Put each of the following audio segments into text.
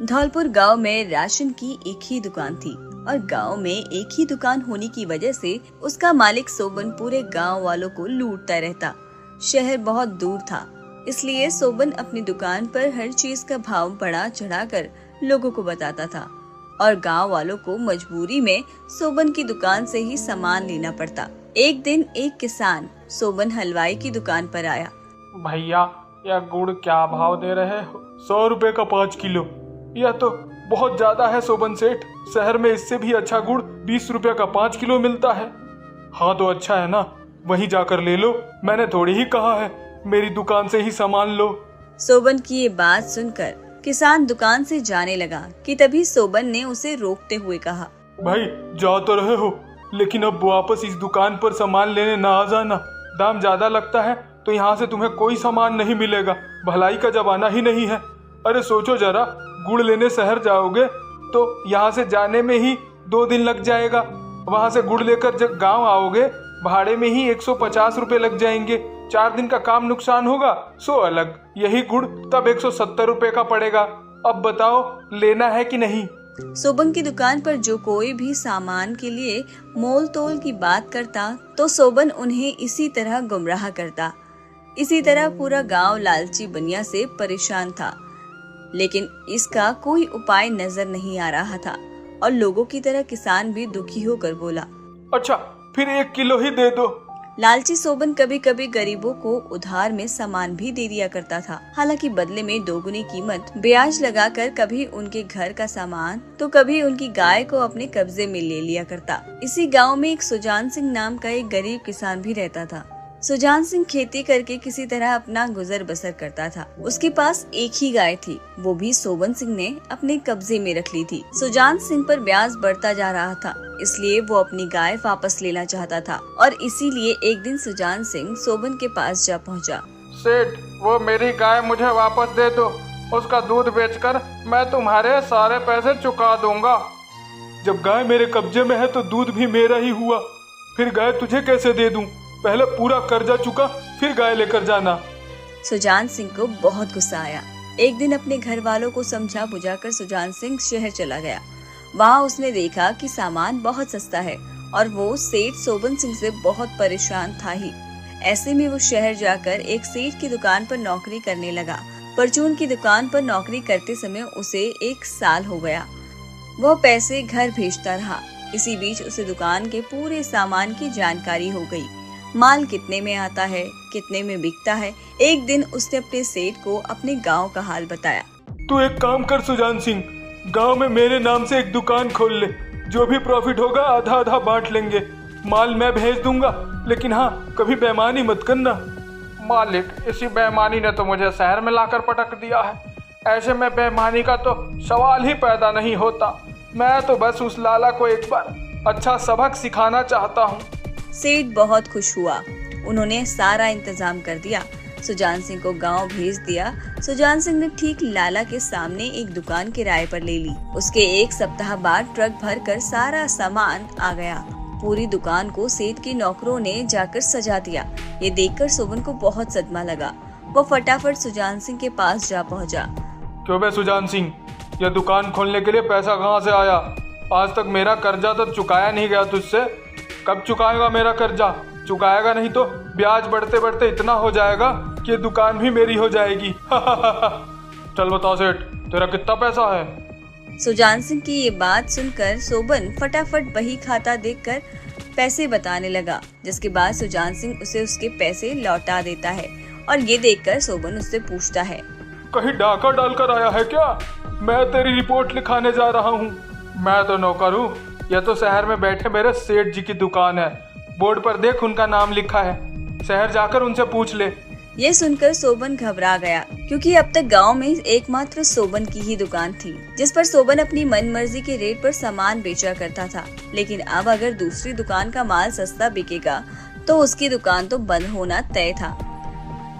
धौलपुर गांव में राशन की एक ही दुकान थी और गांव में एक ही दुकान होने की वजह से उसका मालिक सोबन पूरे गांव वालों को लूटता रहता। शहर बहुत दूर था, इसलिए सोबन अपनी दुकान पर हर चीज का भाव बढ़ा चढ़ा कर लोगों को बताता था और गांव वालों को मजबूरी में सोबन की दुकान से ही सामान लेना पड़ता। एक दिन एक किसान सोबन हलवाई की दुकान पर आया। भैया, यह गुड़ क्या भाव दे रहे हो? 100 रुपए का 5 किलो। यह तो बहुत ज्यादा है सोबन सेठ। शहर में इससे भी अच्छा गुड़ 20 रुपए का 5 किलो मिलता है। हाँ तो अच्छा है ना, वहीं जाकर ले लो। मैंने थोड़ी ही कहा है मेरी दुकान से ही सामान लो। सोबन की ये बात सुनकर किसान दुकान से जाने लगा कि तभी सोबन ने उसे रोकते हुए कहा, भाई जा तो रहे हो, लेकिन अब वापस इस दुकान पर सामान लेने ना आ जाना। दाम ज्यादा लगता है तो यहाँ से तुम्हें कोई सामान नहीं मिलेगा। भलाई का जमाना ही नहीं है। अरे सोचो जरा, गुड़ लेने शहर जाओगे तो यहाँ से जाने में ही 2 दिन लग जाएगा। वहाँ से गुड़ लेकर जब गांव आओगे भाड़े में ही 150 रुपए लग जाएंगे। 4 दिन का काम नुकसान होगा, सो अलग। यही गुड़ तब 170 रुपए का पड़ेगा। अब बताओ लेना है कि नहीं? सोबन की दुकान पर जो कोई भी सामान के लिए मोल तोल की बात करता तो सोबन उन्हें इसी तरह गुमराह करता। इसी तरह पूरा गांव लालची बनिया से परेशान था, लेकिन इसका कोई उपाय नजर नहीं आ रहा था और लोगों की तरह किसान भी दुखी होकर बोला, अच्छा फिर 1 किलो ही दे दो। लालची सोबन कभी कभी गरीबों को उधार में सामान भी दे दिया करता था। हालांकि बदले में दोगुनी कीमत ब्याज लगाकर कभी उनके घर का सामान तो कभी उनकी गाय को अपने कब्जे में ले लिया करता। इसी गांव में एक सुजान सिंह नाम का एक गरीब किसान भी रहता था। सुजान सिंह खेती करके किसी तरह अपना गुजर बसर करता था। उसके पास एक ही गाय थी, वो भी सोबन सिंह ने अपने कब्जे में रख ली थी। सुजान सिंह पर ब्याज बढ़ता जा रहा था, इसलिए वो अपनी गाय वापस लेना चाहता था और इसीलिए एक दिन सुजान सिंह सोबन के पास जा पहुंचा। सेठ, वो मेरी गाय मुझे वापस दे दो। उसका दूध बेचकर मैं तुम्हारे सारे पैसे चुका दूंगा। जब गाय मेरे कब्जे में है तो दूध भी मेरा ही हुआ, फिर गाय तुझे कैसे दे दूं? पहले पूरा कर्जा चुका, फिर गाय लेकर जाना। सुजान सिंह को बहुत गुस्सा आया। एक दिन अपने घर वालों को समझा बुझाकर सुजान सिंह शहर चला गया। वहाँ उसने देखा कि सामान बहुत सस्ता है और वो सेठ सोबन सिंह से बहुत परेशान था ही। ऐसे में वो शहर जाकर एक सेठ की दुकान पर नौकरी करने लगा। परचून की दुकान पर नौकरी करते समय उसे 1 साल हो गया। वह पैसे घर भेजता रहा। इसी बीच उसे दुकान के पूरे सामान की जानकारी हो गई। माल कितने में आता है, कितने में बिकता है। एक दिन उसने अपने सेठ को अपने गांव का हाल बताया। तू एक काम कर सुजान सिंह, गांव में मेरे नाम से एक दुकान खोल ले। जो भी प्रॉफिट होगा आधा आधा बांट लेंगे। माल मैं भेज दूंगा, लेकिन हाँ कभी बेईमानी मत करना। मालिक, इसी बेईमानी ने तो मुझे शहर में लाकर पटक दिया है। ऐसे में बेईमानी का तो सवाल ही पैदा नहीं होता। मैं तो बस उस लाला को एक बार अच्छा सबक सिखाना चाहता हूँ। सेठ बहुत खुश हुआ। उन्होंने सारा इंतजाम कर दिया। सुजान सिंह को गांव भेज दिया। सुजान सिंह ने ठीक लाला के सामने एक दुकान किराए पर ले ली। उसके 1 सप्ताह बाद ट्रक भरकर सारा सामान आ गया। पूरी दुकान को सेठ के नौकरों ने जाकर सजा दिया। ये देखकर सोबन को बहुत सदमा लगा। वो फटाफट सुजान सिंह के पास जा पहुंचा। क्यों बे सुजान सिंह, यह दुकान खोलने के लिए पैसा कहाँ से आया? आज तक मेरा कर्जा तो चुकाया नहीं गया तुझसे। कब चुकाएगा मेरा कर्जा? चुकाएगा नहीं तो ब्याज बढ़ते बढ़ते इतना हो जाएगा कि दुकान भी मेरी हो जाएगी। चल बता सेठ, तेरा कितना पैसा है? सुजान सिंह की ये बात सुनकर सोबन फटाफट बही खाता देखकर पैसे बताने लगा, जिसके बाद सुजान सिंह उसे उसके पैसे लौटा देता है और ये देखकर सोबन उससे पूछता है, कहीं डाका डालकर आया है क्या? मैं तेरी रिपोर्ट लिखाने जा रहा हूँ। मैं तो नौकर हूँ, यह तो शहर में बैठे मेरे सेठ जी की दुकान है। बोर्ड पर देख, उनका नाम लिखा है। शहर जाकर उनसे पूछ ले। ये सुनकर सोबन घबरा गया, क्योंकि अब तक गांव में एकमात्र सोबन की ही दुकान थी, जिस पर सोबन अपनी मनमर्जी के रेट पर सामान बेचा करता था। लेकिन अब अगर दूसरी दुकान का माल सस्ता बिकेगा तो उसकी दुकान तो बंद होना तय था।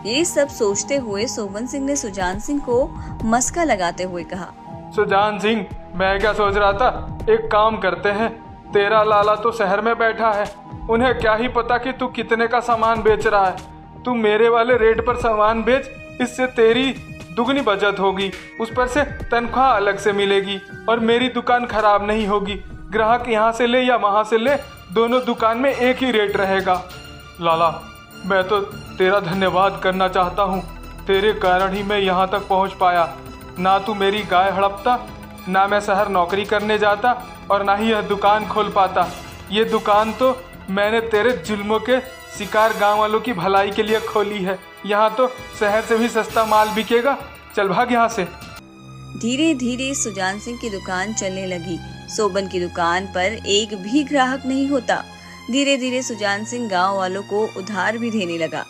ये सब सोचते हुए सोबन सिंह ने सुजान सिंह को मस्का लगाते हुए कहा, सुजान सिंह, मैं क्या सोच रहा था, एक काम करते हैं। तेरा लाला तो शहर में बैठा है, उन्हें क्या ही पता कि तू कितने का सामान बेच रहा है। तू मेरे वाले रेट पर सामान बेच, इससे तेरी दुगनी बचत होगी, उस पर से तनख्वाह अलग से मिलेगी और मेरी दुकान खराब नहीं होगी। ग्राहक यहाँ से ले या वहाँ से ले, दोनों दुकान में एक ही रेट रहेगा। लाला, मैं तो तेरा धन्यवाद करना चाहता हूँ। तेरे कारण ही मैं यहाँ तक पहुँच पाया। ना तू मेरी गाय हड़पता, ना मैं शहर नौकरी करने जाता और ना ही यह दुकान खोल पाता। ये दुकान तो मैंने तेरे जुल्मों के शिकार गांव वालों की भलाई के लिए खोली है। यहाँ तो शहर से भी सस्ता माल बिकेगा। चल भाग यहाँ से। धीरे धीरे सुजान सिंह की दुकान चलने लगी। सोबन की दुकान पर एक भी ग्राहक नहीं होता। धीरे धीरे सुजान सिंह गांव वालों को उधार भी देने लगा,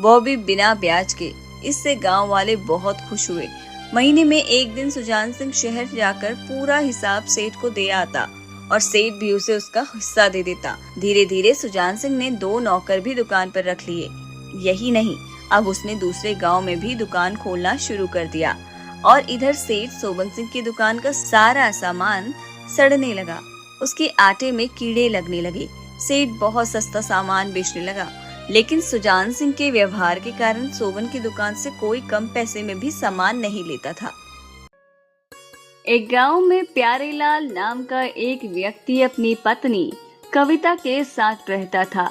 वो भी बिना ब्याज के। इससे गांव वाले बहुत खुश हुए। महीने में एक दिन सुजान सिंह शहर जाकर पूरा हिसाब सेठ को दे आता और सेठ भी उसे उसका हिस्सा दे देता। धीरे धीरे सुजान सिंह ने 2 नौकर भी दुकान पर रख लिए। यही नहीं, अब उसने दूसरे गांव में भी दुकान खोलना शुरू कर दिया और इधर सेठ सोबन सिंह की दुकान का सारा सामान सड़ने लगा। उसके आटे में कीड़े लगने लगे। सेठ बहुत सस्ता सामान बेचने लगा, लेकिन सुजान सिंह के व्यवहार के कारण सोबन की दुकान से कोई कम पैसे में भी सामान नहीं लेता था। एक गांव में प्यारेलाल नाम का एक व्यक्ति अपनी पत्नी कविता के साथ रहता था।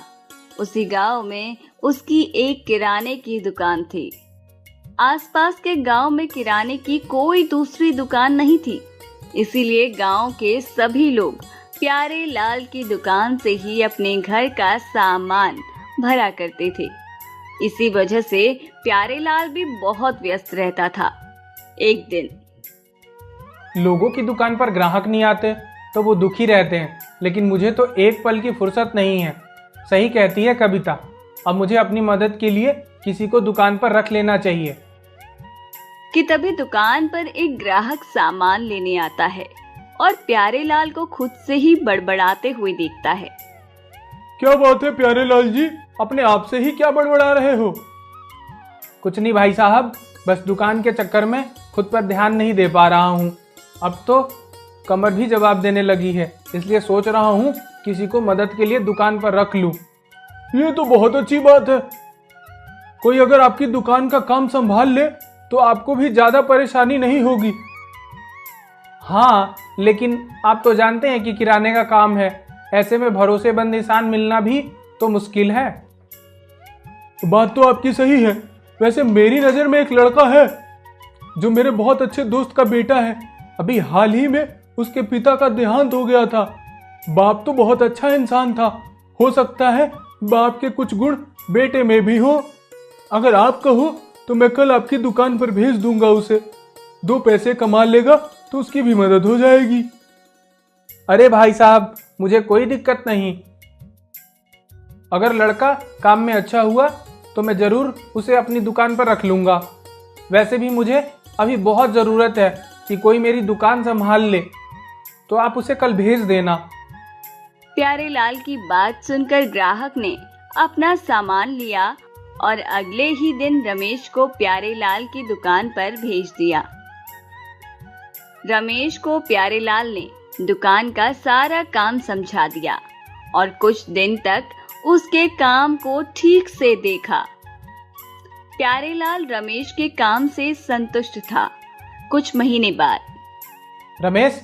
उसी गांव में उसकी एक किराने की दुकान थी। आसपास के गांव में किराने की कोई दूसरी दुकान नहीं थी, इसीलिए गांव के सभी लोग प्यारेलाल की दुकान से ही अपने घर का सामान भरा करते थे। इसी वजह से प्यारेलाल भी बहुत व्यस्त रहता था। एक दिन लोगों की दुकान पर ग्राहक नहीं आते तो वो दुखी रहते हैं, लेकिन मुझे तो एक पल की फुर्सत नहीं है। सही कहती है कविता, अब मुझे अपनी मदद के लिए किसी को दुकान पर रख लेना चाहिए। कि तभी दुकान पर एक ग्राहक सामान लेने आता है और प्यारेलाल को खुद से ही बड़बड़ाते हुए देखता है। क्या बात है प्यारेलाल जी, अपने आप से ही क्या बड़बड़ा रहे हो? कुछ नहीं भाई साहब, बस दुकान के चक्कर में खुद पर ध्यान नहीं दे पा रहा हूँ। अब तो कमर भी जवाब देने लगी है, इसलिए सोच रहा हूँ किसी को मदद के लिए दुकान पर रख लूँ। ये तो बहुत अच्छी बात है। कोई अगर आपकी दुकान का काम संभाल ले तो आपको भी ज्यादा परेशानी नहीं होगी। हाँ, लेकिन आप तो जानते हैं कि किराने का काम है, ऐसे में भरोसेमंद इंसान मिलना भी तो मुश्किल है। बात तो आपकी सही है। वैसे मेरी नज़र में एक लड़का है जो मेरे बहुत अच्छे दोस्त का बेटा है। अभी हाल ही में उसके पिता का देहांत हो गया था। बाप तो बहुत अच्छा इंसान था, हो सकता है बाप के कुछ गुण बेटे में भी हो। अगर आप कहो तो मैं कल आपकी दुकान पर भेज दूंगा उसे। 2 पैसे कमा लेगा तो उसकी भी मदद हो जाएगी। अरे भाई साहब, मुझे कोई दिक्कत नहीं। अगर लड़का काम में अच्छा हुआ तो मैं जरूर उसे अपनी दुकान पर रख लूंगा। वैसे भी मुझे अभी बहुत ज़रूरत है कि कोई मेरी दुकान संभाल ले, तो आप उसे कल भेज देना। प्यारेलाल की बात सुनकर ग्राहक ने अपना सामान लिया और अगले ही दिन रमेश को प्यारेलाल की दुकान पर भेज दिया। रमेश को प्यारेलाल ने दुकान का सारा काम समझा दिया और कुछ दिन तक उसके काम को ठीक से देखा। प्यारेलाल रमेश के काम से संतुष्ट था। कुछ महीने बाद रमेश,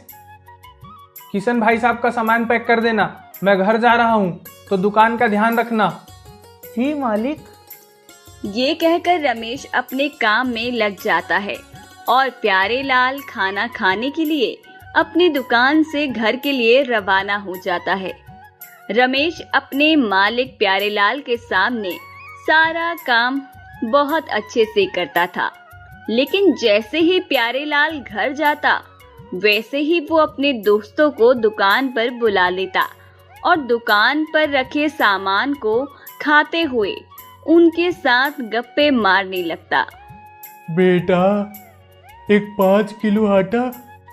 किशन भाई साहब का सामान पैक कर देना, मैं घर जा रहा हूँ, तो दुकान का ध्यान रखना। जी मालिक। ये कहकर रमेश अपने काम में लग जाता है और प्यारेलाल खाना खाने के लिए अपनी दुकान से घर के लिए रवाना हो जाता है। रमेश अपने मालिक प्यारेलाल के सामने सारा काम बहुत अच्छे से करता था, लेकिन जैसे ही प्यारेलाल घर जाता वैसे ही वो अपने दोस्तों को दुकान पर बुला लेता और दुकान पर रखे सामान को खाते हुए उनके साथ गप्पे मारने लगता। बेटा, एक 5 किलो आटा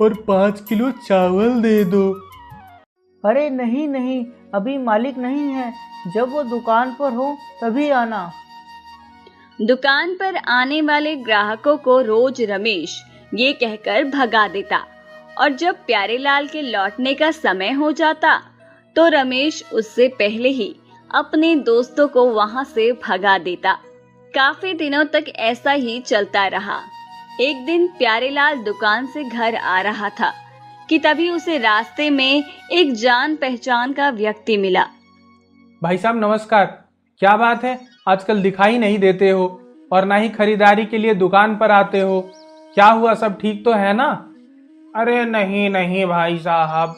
और 5 किलो चावल दे दो। अरे नहीं नहीं, अभी मालिक नहीं है, जब वो दुकान पर हो तभी आना। दुकान पर आने वाले ग्राहकों को रोज रमेश ये कहकर भगा देता और जब प्यारेलाल के लौटने का समय हो जाता तो रमेश उससे पहले ही अपने दोस्तों को वहां से भगा देता। काफी दिनों तक ऐसा ही चलता रहा। एक दिन प्यारेलाल दुकान से घर आ रहा था कि तभी उसे रास्ते में एक जान पहचान का व्यक्ति मिला। भाई साहब नमस्कार। क्या बात है, आजकल दिखाई नहीं देते हो और ना ही खरीदारी के लिए दुकान पर आते हो। क्या हुआ, सब ठीक तो है ना? अरे नहीं नहीं भाई साहब,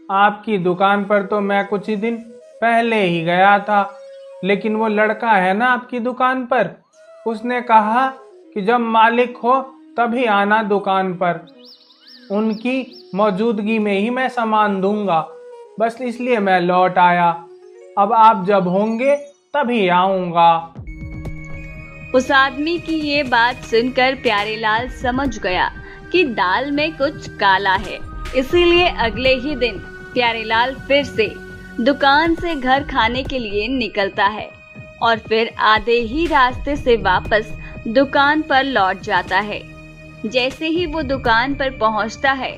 आपकी दुकान पर तो मैं कुछ ही दिन पहले ही गया था, लेकिन वो लड़का है ना आपकी दुकान पर, उसने कहा कि जब मालिक हो तभी आना दुकान पर, उनकी मौजूदगी में ही मैं सामान दूंगा, बस इसलिए मैं लौट आया। अब आप जब होंगे तभी आऊंगा। उस आदमी की ये बात सुनकर प्यारेलाल समझ गया कि दाल में कुछ काला है। इसीलिए अगले ही दिन प्यारेलाल फिर से दुकान से घर खाने के लिए निकलता है और फिर आधे ही रास्ते से वापस दुकान पर लौट जाता है। जैसे ही वो दुकान पर पहुंचता है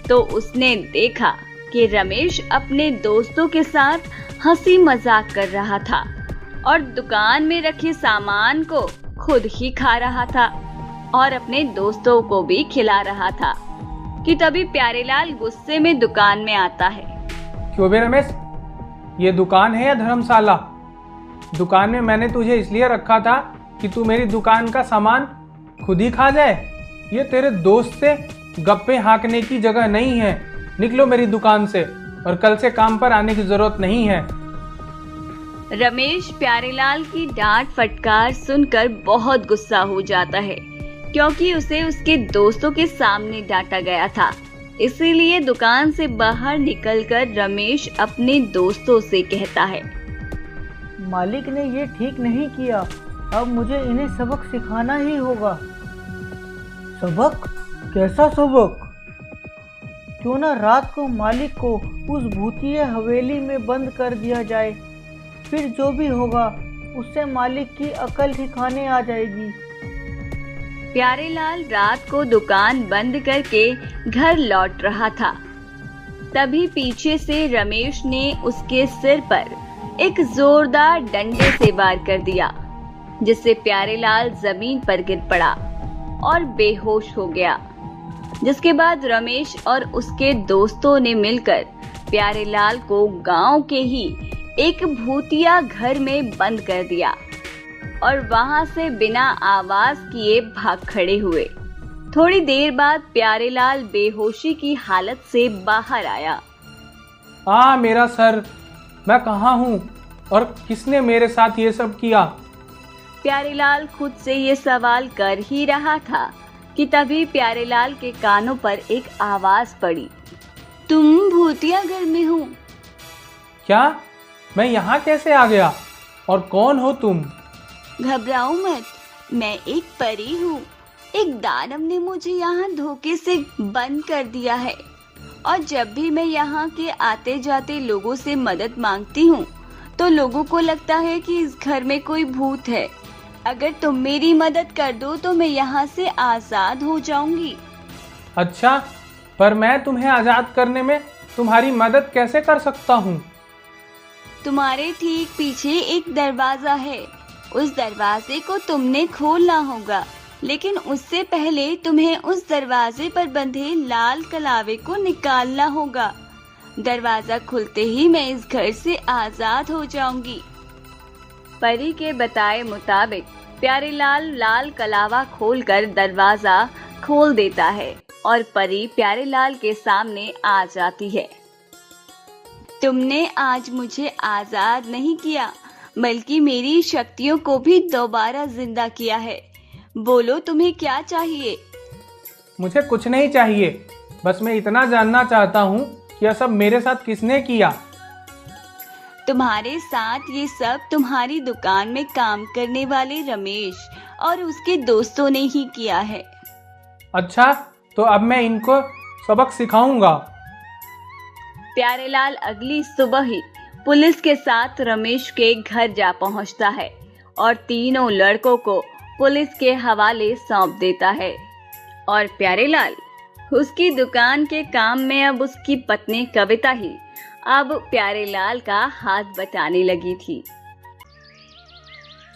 तो उसने देखा कि रमेश अपने दोस्तों के साथ हंसी मजाक कर रहा था और दुकान में रखे सामान को खुद ही खा रहा था और अपने दोस्तों को भी खिला रहा था कि तभी प्यारेलाल गुस्से में दुकान में आता है। क्यों बे रमेश, ये दुकान है या धर्मशाला? दुकान में मैंने तुझे इसलिए रखा था कि तू मेरी दुकान का सामान खुद ही खा जाए। ये तेरे दोस्त से गप्पे हाँकने की जगह नहीं है। निकलो मेरी दुकान से और कल से काम पर आने की जरूरत नहीं है। रमेश प्यारेलाल की डांट फटकार सुनकर बहुत गुस्सा हो जाता है, क्योंकि उसे उसके दोस्तों के सामने डांटा गया था। इसीलिए दुकान से बाहर निकलकर रमेश अपने दोस्तों से कहता है, मालिक ने ये ठीक नहीं किया, अब मुझे इन्हें सबक सिखाना ही होगा। सबक? कैसा सबक? क्यों ना रात को मालिक को उस भूतिया हवेली में बंद कर दिया जाए, फिर जो भी होगा उससे मालिक की अकल ठिकाने आ जाएगी। प्यारेलाल रात को दुकान बंद करके घर लौट रहा था। तभी पीछे से रमेश ने उसके सिर पर एक जोरदार डंडे से वार कर दिया, जिससे प्यारेलाल जमीन पर गिर पड़ा और बेहोश हो गया। जिसके बाद रमेश और उसके दोस्तों ने मिलकर प्यारेलाल को गांव के ही एक भूतिया घर में बंद कर दिया और वहां से बिना आवाज किए भाग खड़े हुए। थोड़ी देर बाद प्यारेलाल बेहोशी की हालत से बाहर आया। मेरा सर, मैं कहाँ हूँ और किसने मेरे साथ ये सब किया? प्यारेलाल खुद से ये सवाल कर ही रहा था कि तभी प्यारेलाल के कानों पर एक आवाज पड़ी, तुम भूतिया घर में हो। क्या? मैं यहाँ कैसे आ गया और कौन हो तुम? घबराओ मत, मैं एक परी हूँ। एक दानव ने मुझे यहाँ धोखे से बंद कर दिया है और जब भी मैं यहाँ के आते जाते लोगों से मदद मांगती हूँ तो लोगों को लगता है कि इस घर में कोई भूत है। अगर तुम मेरी मदद कर दो तो मैं यहाँ से आजाद हो जाऊंगी। अच्छा, पर मैं तुम्हें आजाद करने में तुम्हारी मदद कैसे कर सकता हूँ? तुम्हारे ठीक पीछे एक दरवाजा है, उस दरवाजे को तुमने खोलना होगा, लेकिन उससे पहले तुम्हें उस दरवाजे पर बंधे लाल कलावे को निकालना होगा। दरवाजा खुलते ही मैं इस घर से आजाद हो जाऊंगी। परी के बताए मुताबिक प्यारेलाल लाल कलावा खोलकर दरवाजा खोल देता है और परी प्यारेलाल के सामने आ जाती है। तुमने आज मुझे आजाद नहीं किया, बल्कि मेरी शक्तियों को भी दोबारा जिंदा किया है। बोलो तुम्हें क्या चाहिए? मुझे कुछ नहीं चाहिए, बस मैं इतना जानना चाहता हूँ कि यह सब मेरे साथ किसने किया? तुम्हारे साथ ये सब तुम्हारी दुकान में काम करने वाले रमेश और उसके दोस्तों ने ही किया है। अच्छा, तो अब मैं इनको सबक सिखाऊंगा। प्यारेलाल अगली सुबह ही पुलिस के साथ रमेश के घर जा पहुंचता है और तीनों लड़कों को पुलिस के हवाले सौंप देता है। और प्यारेलाल उसकी दुकान के काम में अब उसकी पत्नी कविता ही अब प्यारेलाल का हाथ बटाने लगी थी।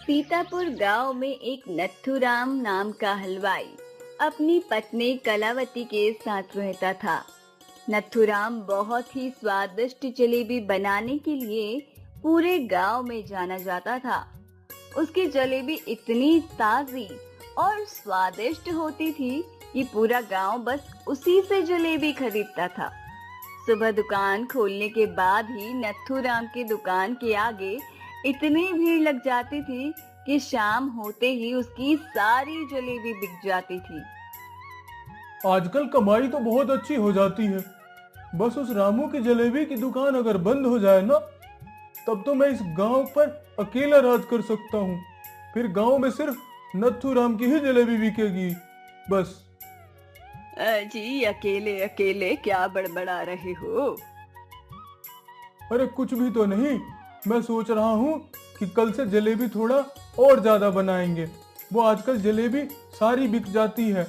सीतापुर गांव में एक नथुराम नाम का हलवाई अपनी पत्नी कलावती के साथ रहता था। नथुराम बहुत ही स्वादिष्ट जलेबी बनाने के लिए पूरे गांव में जाना जाता था। उसकी जलेबी इतनी ताजी और स्वादिष्ट होती थी कि पूरा गांव बस उसी से जलेबी खरीदता था। सुबह दुकान खोलने के बाद ही नथुराम की दुकान के आगे इतनी भीड़ लग जाती थी कि शाम होते ही उसकी सारी जलेबी बिक जाती थी। आजकल कमाई तो बहुत अच्छी हो जाती है। बस उस रामू की जलेबी की दुकान अगर बंद हो जाए ना, तब तो मैं इस गांव पर अकेला राज कर सकता हूँ। फिर गांव में सिर्फ नथुराम की ही जलेबी बिकेगी बस। जी अकेले अकेले क्या बड़बड़ा रहे हो? अरे कुछ भी तो नहीं, मैं सोच रहा हूँ कि कल से जलेबी थोड़ा और ज्यादा बनाएंगे। वो आजकल जलेबी सारी बिक जाती है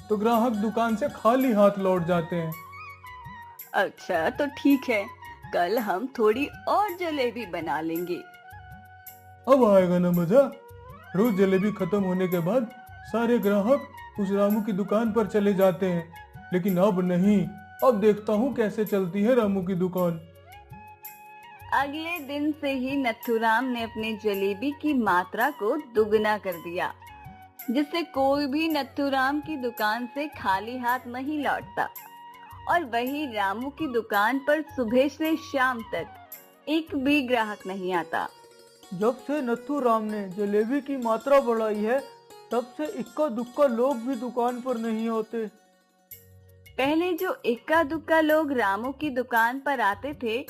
तो ग्राहक दुकान से खाली हाथ लौट जाते हैं। अच्छा तो ठीक है, कल हम थोड़ी और जलेबी बना लेंगे। अब आएगा ना मजा। रोज जलेबी खत्म होने के बाद सारे ग्राहक उस रामू की दुकान पर चले जाते हैं, लेकिन अब नहीं। अब देखता हूँ कैसे चलती है रामू की दुकान। अगले दिन से ही नथुराम ने अपनी जलेबी की मात्रा को दुगना कर दिया, जिससे कोई भी नथुराम की दुकान से खाली हाथ नहीं लौटता। और वही रामू की दुकान पर सुबह से शाम तक एक भी ग्राहक नहीं आता। जब से नथुराम ने जलेबी की मात्रा बढ़ाई है, तब से इक्का दुक्का लोग भी दुकान पर नहीं होते। पहले जो इक्का दुक्का लोग रामू की दुकान पर आते थे,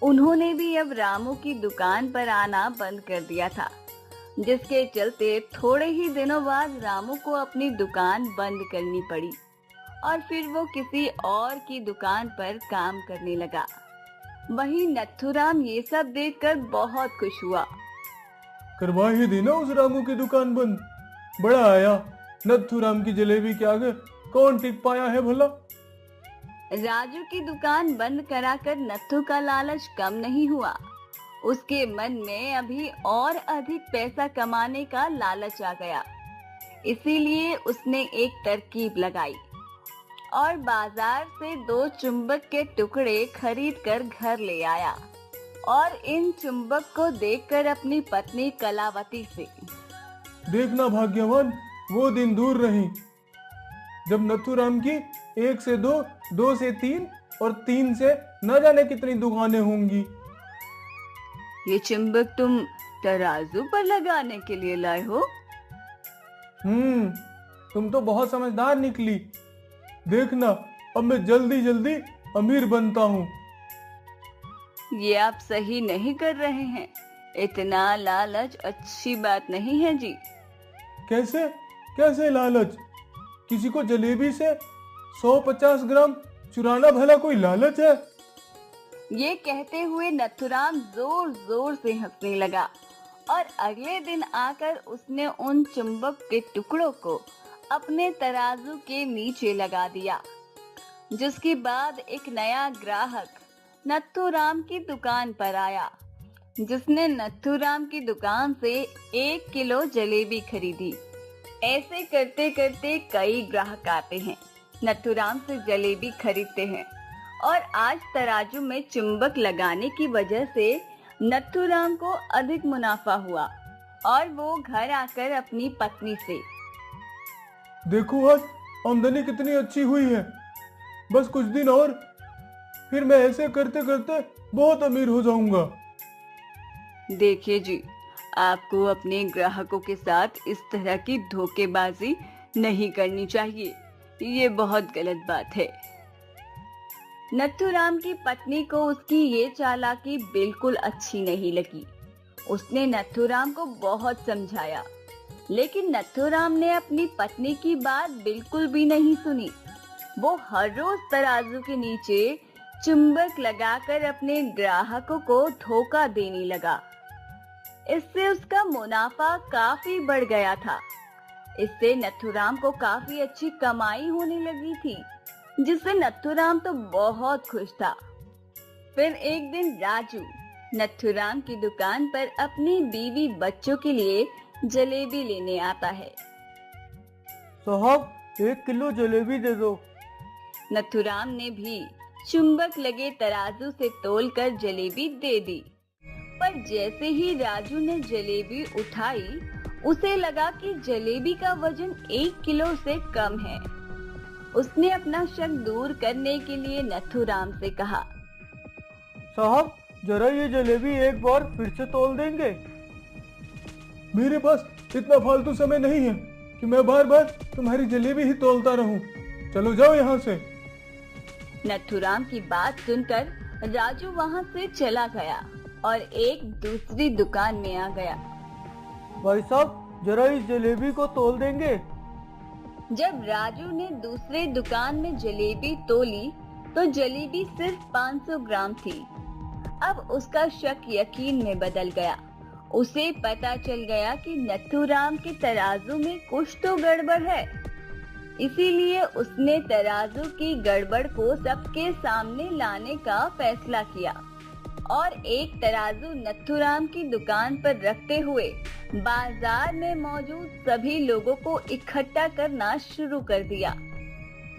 उन्होंने भी अब रामू की दुकान पर आना बंद कर दिया था, जिसके चलते थोड़े ही दिनों बाद रामू को अपनी दुकान बंद करनी पड़ी और फिर वो किसी और की दुकान पर काम करने लगा। वहीं नथुराम ये सब देखकर बहुत खुश हुआ। करवा ही दी ना उस रामू की दुकान बंद। बड़ा आया, नथुराम की जलेबी के आगे कौन टिक पाया है भला। राजू की दुकान बंद कराकर नत्थू का लालच कम नहीं हुआ। उसके मन में अभी और अधिक पैसा कमाने का लालच आ गया। इसीलिए उसने एक तरकीब लगाई और बाजार से 2 चुंबक के टुकड़े खरीद कर घर ले आया और इन चुंबक को देखकर अपनी पत्नी कलावती से, देखना भाग्यवान, वो दिन दूर नहीं जब नथुराम की 1 से 2, 2 से 3 और 3 से न जाने कितनी दुकानें होंगी। ये चुंबक तुम तराजू पर लगाने के लिए लाए हो? तुम तो बहुत समझदार निकली। देखना, अब मैं जल्दी जल्दी अमीर बनता हूँ। ये आप सही नहीं कर रहे हैं। इतना लालच अच्छी बात नहीं है जी। कैसे कैसे लालच? किसी को जलेबी से 150 ग्राम चुराना भला कोई लालच है? ये कहते हुए नथुराम जोर जोर से हंसने लगा और अगले दिन आकर उसने उन चुंबक के टुकड़ों को अपने तराजू के नीचे लगा दिया। जिसके बाद एक नया ग्राहक नथुराम की दुकान पर आया, जिसने नथुराम की दुकान से 1 किलो जलेबी खरीदी। ऐसे करते करते कई ग्राहक आते हैं, नथुराम से जलेबी खरीदते हैं और आज तराजू में चुंबक लगाने की वजह से नथुराम को अधिक मुनाफा हुआ और वो घर आकर अपनी पत्नी से, देखो आज आमदनी कितनी अच्छी हुई है। बस कुछ दिन और, फिर मैं ऐसे करते करते बहुत अमीर हो जाऊंगा। देखिए जी, आपको अपने ग्राहकों के साथ इस तरह की धोखेबाजी नहीं करनी चाहिए। ये बहुत गलत बात है। नथुराम की पत्नी को उसकी ये चालाकी बिल्कुल अच्छी नहीं लगी। उसने नथुराम को बहुत समझाया, लेकिन नथुराम ने अपनी पत्नी की बात बिल्कुल भी नहीं सुनी। वो हर रोज तराजू के नीचे चुंबक लगाकर अपने ग्राहकों को धोखा देने लगा। इससे उसका मुनाफा काफी बढ़ गया था। इससे नथुराम को काफी अच्छी कमाई होने लगी थी, जिससे नथुराम तो बहुत खुश था। फिर एक दिन राजू नथुराम की दुकान पर अपनी बीवी बच्चों के लिए जलेबी लेने आता है। साहब, 1 किलो जलेबी दे दो। नथुराम ने भी चुंबक लगे तराजू से तोलकर जलेबी दे दी। पर जैसे ही राजू ने जलेबी उठाई, उसे लगा कि जलेबी का वजन 1 किलो से कम है। उसने अपना शक दूर करने के लिए नथुराम से कहा, साहब जरा ये जलेबी एक बार फिर से तोल देंगे? मेरे पास इतना फालतू समय नहीं है कि मैं बार बार तुम्हारी जलेबी ही तोलता रहूं। चलो जाओ यहाँ से। नथुराम की बात सुनकर राजू वहाँ से चला गया और एक दूसरी दुकान में आ गया। भाई साहब जरा इस जलेबी को तोल देंगे? जब राजू ने दूसरे दुकान में जलेबी तोली तो जलेबी सिर्फ 500 ग्राम थी। अब उसका शक यकीन में बदल गया। उसे पता चल गया कि नथुराम के तराजू में कुछ तो गड़बड़ है। इसीलिए उसने तराजू की गड़बड़ को सबके सामने लाने का फैसला किया और एक तराजू नथुराम की दुकान पर रखते हुए बाजार में मौजूद सभी लोगों को इकट्ठा करना शुरू कर दिया।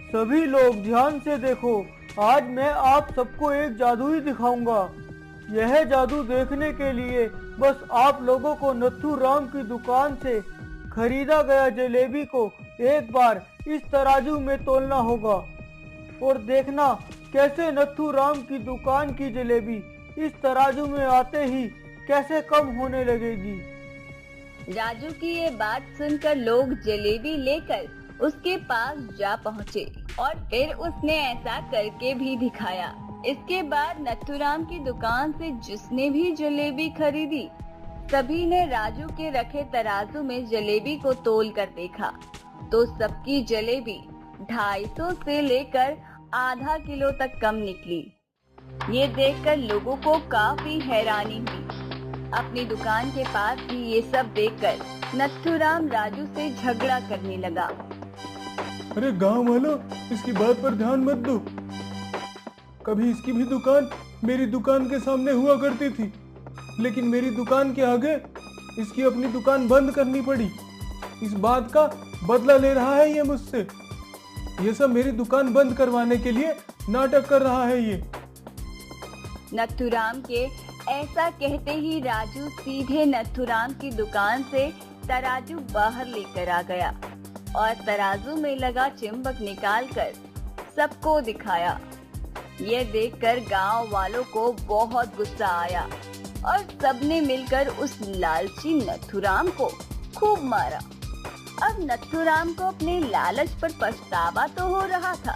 सभी लोग ध्यान से देखो, आज मैं आप सबको एक जादू ही दिखाऊंगा। यह जादू देखने के लिए बस आप लोगों को नथुराम की दुकान से खरीदा गया जलेबी को एक बार इस तराजू में तोलना होगा और देखना कैसे नथुराम की दुकान की जलेबी इस तराजू में आते ही कैसे कम होने लगेगी। राजू की ये बात सुनकर लोग जलेबी लेकर उसके पास जा पहुँचे और फिर उसने ऐसा करके भी दिखाया। इसके बाद नथुराम की दुकान से जिसने भी जलेबी खरीदी, सभी ने राजू के रखे तराजू में जलेबी को तोल कर देखा तो सबकी जलेबी 250 से लेकर आधा किलो तक कम निकली। ये देखकर लोगों को काफी हैरानी हुई। अपनी दुकान के पास ही ये सब देखकर नथुराम राजू से झगड़ा करने लगा। अरे गांव वालों, इसकी बात पर ध्यान मत दो। कभी इसकी भी दुकान मेरी दुकान के सामने हुआ करती थी, लेकिन मेरी दुकान के आगे इसकी अपनी दुकान बंद करनी पड़ी। इस बात का बदला ले रहा है ये मुझसे। ये सब मेरी दुकान बंद करवाने के लिए नाटक कर रहा है ये। नथुराम के ऐसा कहते ही राजू सीधे नथुराम की दुकान से तराजू बाहर लेकर आ गया और तराजू में लगा चिंबक निकालकर सबको दिखाया। ये देखकर गांव वालों को बहुत गुस्सा आया और सबने मिलकर उस लालची नथुराम को खूब मारा। अब नथुराम को अपने लालच पर पछतावा तो हो रहा था,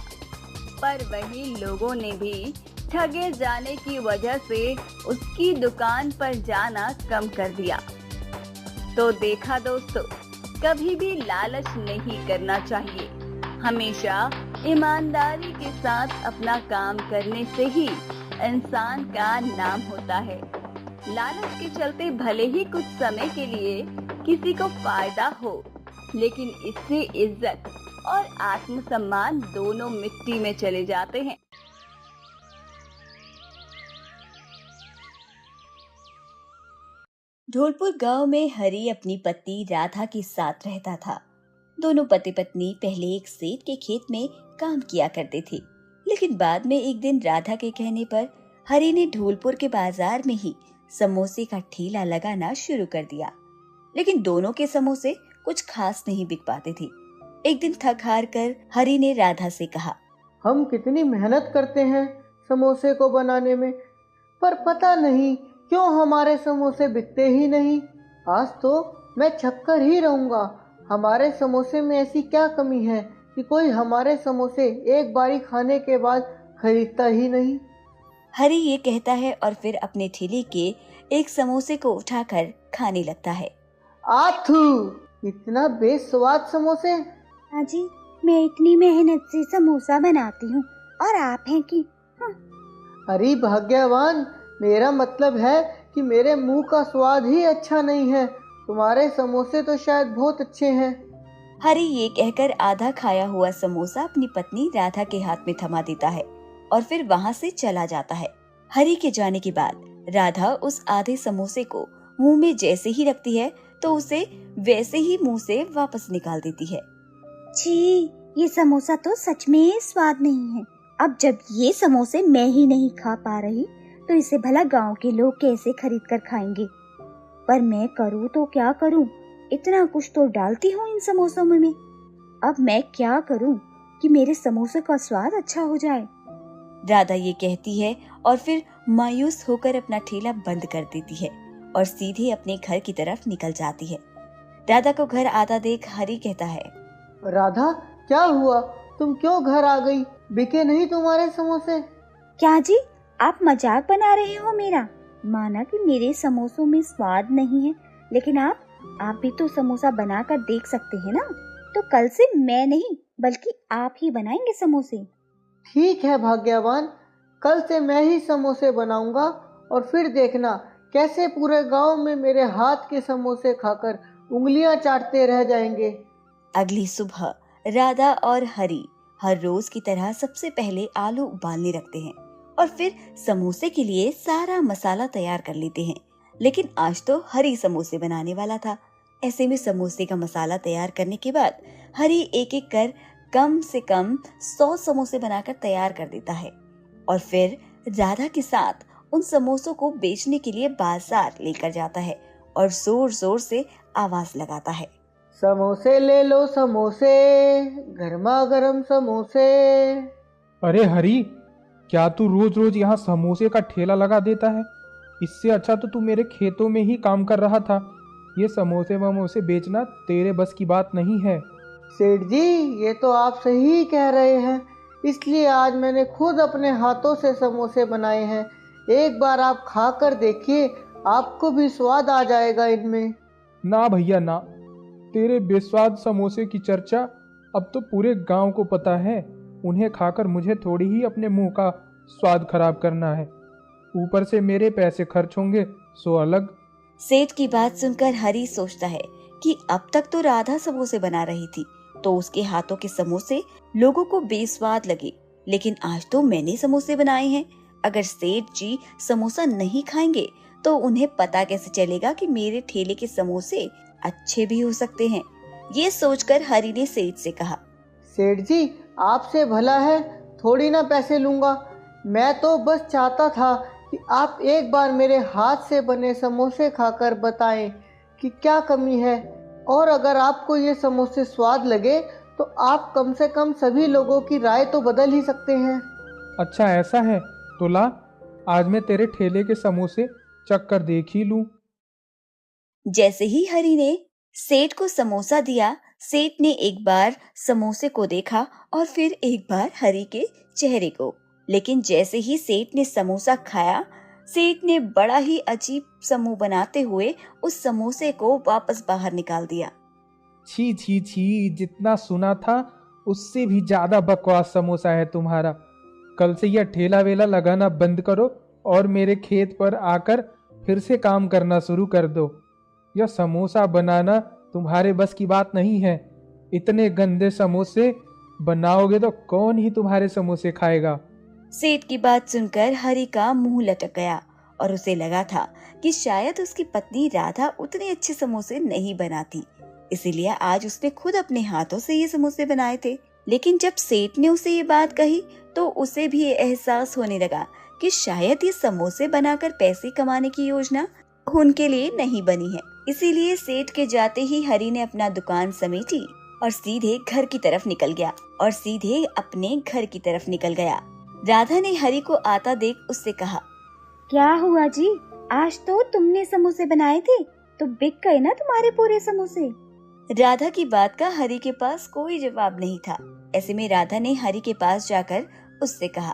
पर वही लोगों ने भी ठगे जाने की वजह से उसकी दुकान पर जाना कम कर दिया। तो देखा दोस्तों, कभी भी लालच नहीं करना चाहिए। हमेशा ईमानदारी के साथ अपना काम करने से ही इंसान का नाम होता है। लालच के चलते भले ही कुछ समय के लिए किसी को फायदा हो, लेकिन इससे इज्जत और आत्मसम्मान दोनों मिट्टी में चले जाते हैं। ढोलपुर गांव में हरि अपनी पत्नी राधा के साथ रहता था। दोनों पति पत्नी पहले एक सेठ के खेत में काम किया करते थे, लेकिन बाद में एक दिन राधा के कहने पर हरि ने ढोलपुर के बाजार में ही समोसे का ठेला लगाना शुरू कर दिया। लेकिन दोनों के समोसे कुछ खास नहीं बिक पाते थे। एक दिन थक हार कर हरि ने राधा से कहा, हम कितनी मेहनत करते हैं समोसे को बनाने में, पर पता नहीं क्यों हमारे समोसे बिकते ही नहीं। आज तो मैं छक्कर ही रहूंगा। हमारे समोसे में ऐसी क्या कमी है कि कोई हमारे समोसे एक बारी खाने के बाद खरीदता ही नहीं। हरि ये कहता है और फिर अपने ठेले के एक समोसे को उठाकर खाने लगता है। आथू, इतना बेस्वाद समोसे। हाँ जी, मैं इतनी मेहनत से समोसा बनाती हूँ और आप हैं कि अरे भाग्यवान, मेरा मतलब है कि मेरे मुंह का स्वाद ही अच्छा नहीं है। तुम्हारे समोसे तो शायद बहुत अच्छे हैं। हरि ये कहकर आधा खाया हुआ समोसा अपनी पत्नी राधा के हाथ में थमा देता है और फिर वहाँ से चला जाता है। हरि के जाने के बाद राधा उस आधे समोसे को मुंह में जैसे ही रखती है तो उसे वैसे ही मुंह से वापस निकाल देती है। छी, ये समोसा तो सच में स्वाद नहीं है। अब जब ये समोसे मैं ही नहीं खा पा रही तो इसे भला गांव के लोग कैसे खरीद कर खाएंगे। पर मैं करूँ तो क्या करूँ, इतना कुछ तो डालती हूँ इन समोसों में मैं। अब मैं क्या करूँ कि मेरे समोसे का स्वाद अच्छा हो जाए। राधा ये कहती है और फिर मायूस होकर अपना ठेला बंद कर देती है और सीधे अपने घर की तरफ निकल जाती है। राधा को घर आता देख हरि कहता है, राधा क्या हुआ, तुम क्यों घर आ गई? बिके नहीं तुम्हारे समोसे? क्या जी, आप मजाक बना रहे हो मेरा? माना कि मेरे समोसों में स्वाद नहीं है, लेकिन आप भी तो समोसा बनाकर देख सकते हैं ना। तो कल से मैं नहीं बल्कि आप ही बनाएंगे समोसे। ठीक है भाग्यवान, कल से मैं ही समोसे बनाऊंगा और फिर देखना कैसे पूरे गांव में मेरे हाथ के समोसे खाकर उंगलियां चाटते रह जाएंगे। अगली सुबह राधा और हरि हर रोज की तरह सबसे पहले आलू उबालने रखते हैं और फिर समोसे के लिए सारा मसाला तैयार कर लेते हैं। लेकिन आज तो हरि समोसे बनाने वाला था। ऐसे में समोसे का मसाला तैयार करने के बाद हरि एक एक कर कम से कम 100 समोसे बनाकर तैयार कर देता है और फिर राधा के साथ उन समोसों को बेचने के लिए बाजार लेकर जाता है और जोर जोर से आवाज लगाता है, समोसे ले लो समोसे, गर्मा गर्म समोसे। अरे हरी, क्या तू रोज रोज यहाँ समोसे का ठेला लगा देता है? इससे अच्छा तो तू मेरे खेतों में ही काम कर रहा था। ये समोसे वमोसे बेचना तेरे बस की बात नहीं है। सेठ जी, ये तो आप सही कह रहे हैं, इसलिए आज मैंने खुद अपने हाथों से समोसे बनाए हैं। एक बार आप खा कर देखिए, आपको भी स्वाद आ जाएगा इनमें। ना भैया ना, तेरे बेस्वाद समोसे की चर्चा अब तो पूरे गांव को पता है। उन्हें खाकर मुझे थोड़ी ही अपने मुंह का स्वाद खराब करना है, ऊपर से मेरे पैसे खर्च होंगे सो अलग। सेठ की बात सुनकर हरि सोचता है कि अब तक तो राधा समोसे बना रही थी तो उसके हाथों के समोसे लोगों को बेस्वाद लगे, लेकिन आज तो मैंने समोसे बनाए हैं। अगर सेठ जी समोसा नहीं खाएंगे तो उन्हें पता कैसे चलेगा कि मेरे ठेले के समोसे अच्छे भी हो सकते हैं। ये सोचकर हरि ने सेठ से कहा, सेठ जी, आपसे भला है, थोड़ी ना पैसे लूंगा। मैं तो बस चाहता था कि आप एक बार मेरे हाथ से बने समोसे खाकर बताएं कि क्या कमी है, और अगर आपको ये समोसे स्वाद लगे तो आप कम से कम सभी लोगों की राय तो बदल ही सकते हैं। अच्छा ऐसा है तो ला, आज मैं तेरे ठेले के समोसे चख कर देख ही लूं। जैसे ही हरि ने सेठ को समोसा दिया, सेठ ने एक बार समोसे को देखा और फिर एक बार हरि के चेहरे को। लेकिन जैसे ही सेठ ने समोसा खाया, सेठ ने बड़ा ही अजीब समूह बनाते हुए उस समोसे को वापस बाहर निकाल दिया। छी छी छी, जितना सुना था उससे भी ज्यादा बकवास समोसा है तुम्हारा। कल से यह ठेला वेला लगाना बंद करो और मेरे खेत पर आकर फिर से काम करना शुरू कर दो। यह समोसा बनाना तुम्हारे बस की बात नहीं है। इतने गंदे समोसे बनाओगे तो कौन ही तुम्हारे समोसे खाएगा। सेठ की बात सुनकर हरि का मुंह लटक गया और उसे लगा था कि शायद उसकी पत्नी राधा उतने अच्छे समोसे नहीं बनाती, इसीलिए आज उसने खुद अपने हाथों से ये समोसे बनाए थे। लेकिन जब सेठ ने उसे ये बात कही तो उसे भी ये एहसास होने लगा कि शायद ये समोसे बनाकर पैसे कमाने की योजना उनके लिए नहीं बनी है। इसीलिए सेठ के जाते ही हरि ने अपना दुकान समेटी और सीधे घर की तरफ निकल गया। राधा ने हरि को आता देख उससे कहा, क्या हुआ जी, आज तो तुमने समोसे बनाए थे तो बिक गए ना तुम्हारे पूरे समोसे। राधा की बात का हरि के पास कोई जवाब नहीं था। ऐसे में राधा ने हरि के पास जाकर उससे कहा,